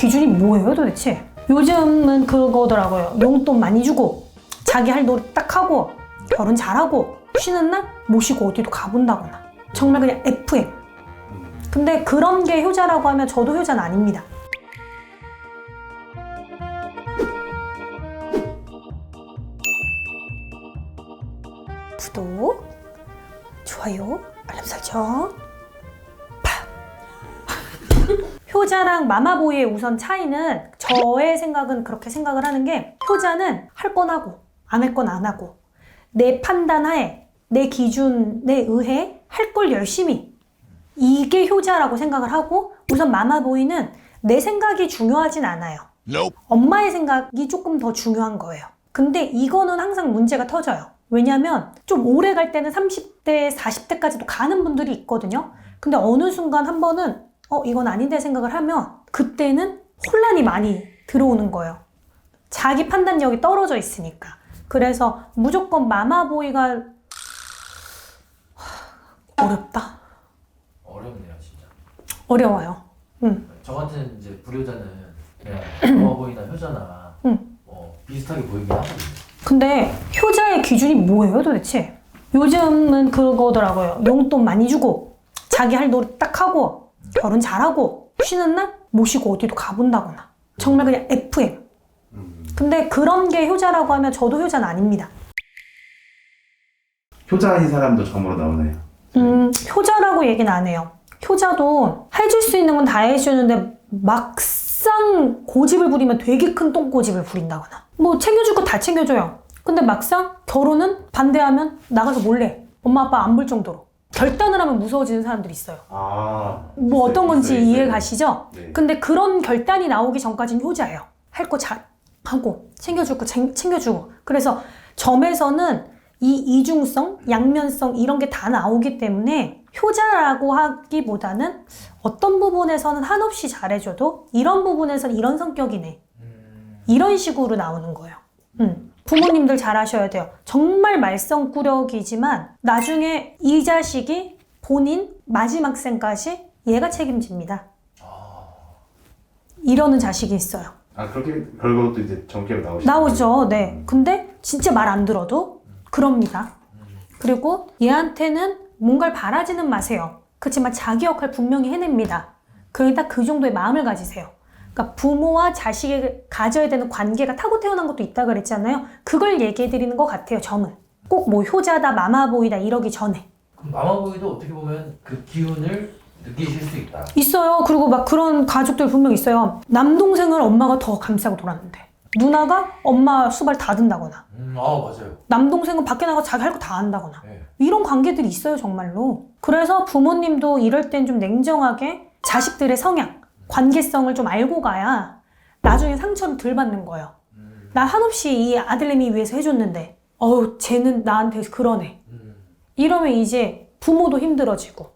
기준이 뭐예요 도대체? 요즘은 그거더라고요. 용돈 많이 주고 자기 할 노릇 딱 하고 결혼 잘하고 쉬는 날 모시고 어디도 가본다거나 정말 그냥 FM. 근데 그런 게 효자라고 하면 저도 효자는 아닙니다. 구독, 좋아요, 알람 설정. 효자랑 마마보이의 우선 차이는 저의 생각은 그렇게 생각을 하는 게 효자는 할 건 하고 안 할 건 안 하고 내 판단하에 내 기준에 의해 할 걸 열심히 이게 효자라고 생각을 하고 우선 마마보이는 내 생각이 중요하진 않아요. 엄마의 생각이 조금 더 중요한 거예요. 근데 이거는 항상 문제가 터져요. 왜냐면 좀 오래 갈 때는 30대, 40대까지도 가는 분들이 있거든요. 근데 어느 순간 한 번은 이건 아닌데 생각을 하면 그때는 혼란이 많이 들어오는 거예요. 자기 판단력이 떨어져 있으니까. 그래서 무조건 마마보이가 어렵다. 어렵네요, 진짜. 어려워요. 저 같은 이제 불효자는 그냥 마마보이나 효자나 비슷하게 보이긴 하거든요. 근데 효자의 기준이 뭐예요 도대체? 요즘은 그거더라고요. 용돈 많이 주고 자기 할 노릇 딱 하고 결혼 잘하고 쉬는 날 모시고 어디도 가본다거나 정말 그냥 FM. 근데 그런 게 효자라고 하면 저도 효자는 아닙니다. 효자인 사람도 점으로 나오나요? 효자라고 얘기는 안 해요. 효자도 해줄 수 있는 건 다 해주는데 막상 고집을 부리면 되게 큰 똥고집을 부린다거나 뭐 챙겨줄 거 다 챙겨줘요. 근데 막상 결혼은 반대하면 나가서 몰래 엄마 아빠 안 볼 정도로 결단을 하면 무서워지는 사람들이 있어요. 뭐 어떤 건지 이해 가시죠? 네. 근데 그런 결단이 나오기 전까지는 효자예요. 할 거 잘 하고 챙겨줄 거 챙겨주고. 그래서 점에서는 이 이중성, 양면성 이런 게 다 나오기 때문에 효자라고 하기보다는 어떤 부분에서는 한없이 잘해줘도 이런 부분에서는 이런 성격이네. 이런 식으로 나오는 거예요. 부모님들 잘하셔야 돼요. 정말 말썽꾸러기지만 나중에 이 자식이 본인 마지막 생까지 얘가 책임집니다. 이러는 자식이 있어요. 그렇게 결과도 이제 정계로 나오죠. 네. 근데 진짜 말 안 들어도 그럽니다. 그리고 얘한테는 뭔가를 바라지는 마세요. 그렇지만 자기 역할 분명히 해냅니다. 그러니까 그 정도의 마음을 가지세요. 그러니까 부모와 자식이 가져야 되는 관계가 타고 태어난 것도 있다 그랬잖아요. 그걸 얘기해 드리는 것 같아요. 점은. 꼭 뭐 효자다, 마마보이다 이러기 전에. 그럼 마마보이도 어떻게 보면 그 기운을 느끼실 수 있다. 있어요. 그리고 막 그런 가족들 분명 있어요. 남동생을 엄마가 더 감싸고 놀았는데 누나가 엄마 수발 다 든다거나 맞아요. 남동생은 밖에 나가서 자기 할 거 다 한다거나 네. 이런 관계들이 있어요 정말로. 그래서 부모님도 이럴 땐 좀 냉정하게 자식들의 성향, 관계성을 좀 알고 가야 나중에 상처를 덜 받는 거예요. 나 한없이 이 아들내미 위해서 해줬는데 쟤는 나한테 그러네. 이러면 이제 부모도 힘들어지고.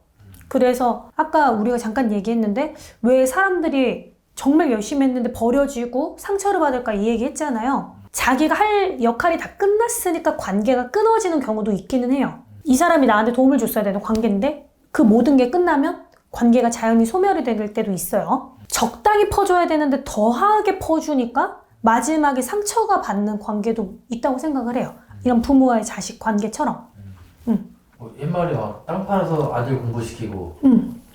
그래서 아까 우리가 잠깐 얘기했는데 왜 사람들이 정말 열심히 했는데 버려지고 상처를 받을까 이 얘기 했잖아요. 자기가 할 역할이 다 끝났으니까 관계가 끊어지는 경우도 있기는 해요. 이 사람이 나한테 도움을 줬어야 되는 관계인데 그 모든 게 끝나면 관계가 자연히 소멸이 될 때도 있어요. 적당히 퍼줘야 되는데 더하게 퍼주니까 마지막에 상처가 받는 관계도 있다고 생각을 해요. 이런 부모와의 자식 관계처럼. 옛말에 막 땅 팔아서 아들 공부시키고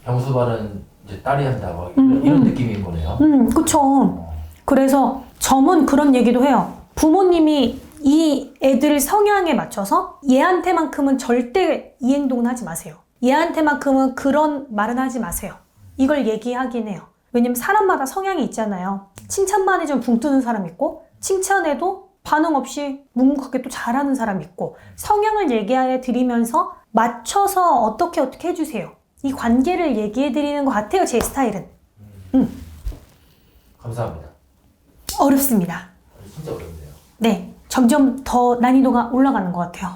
병수발은 이제 딸이 한다 막 이런 느낌인 거네요. 그쵸. 그래서 점은 그런 얘기도 해요. 부모님이 이 애들 성향에 맞춰서 얘한테만큼은 절대 이 행동은 하지 마세요. 얘한테만큼은 그런 말은 하지 마세요. 이걸 얘기하긴 해요. 왜냐면 사람마다 성향이 있잖아요. 칭찬만 해주면 붕 뜨는 사람 있고 칭찬해도 반응 없이 묵묵하게 또 잘하는 사람 있고 성향을 얘기해 드리면서 맞춰서 어떻게 해주세요. 이 관계를 얘기해 드리는 것 같아요. 제 스타일은. 감사합니다. 어렵습니다. 진짜 어렵네요. 네, 점점 더 난이도가 올라가는 것 같아요.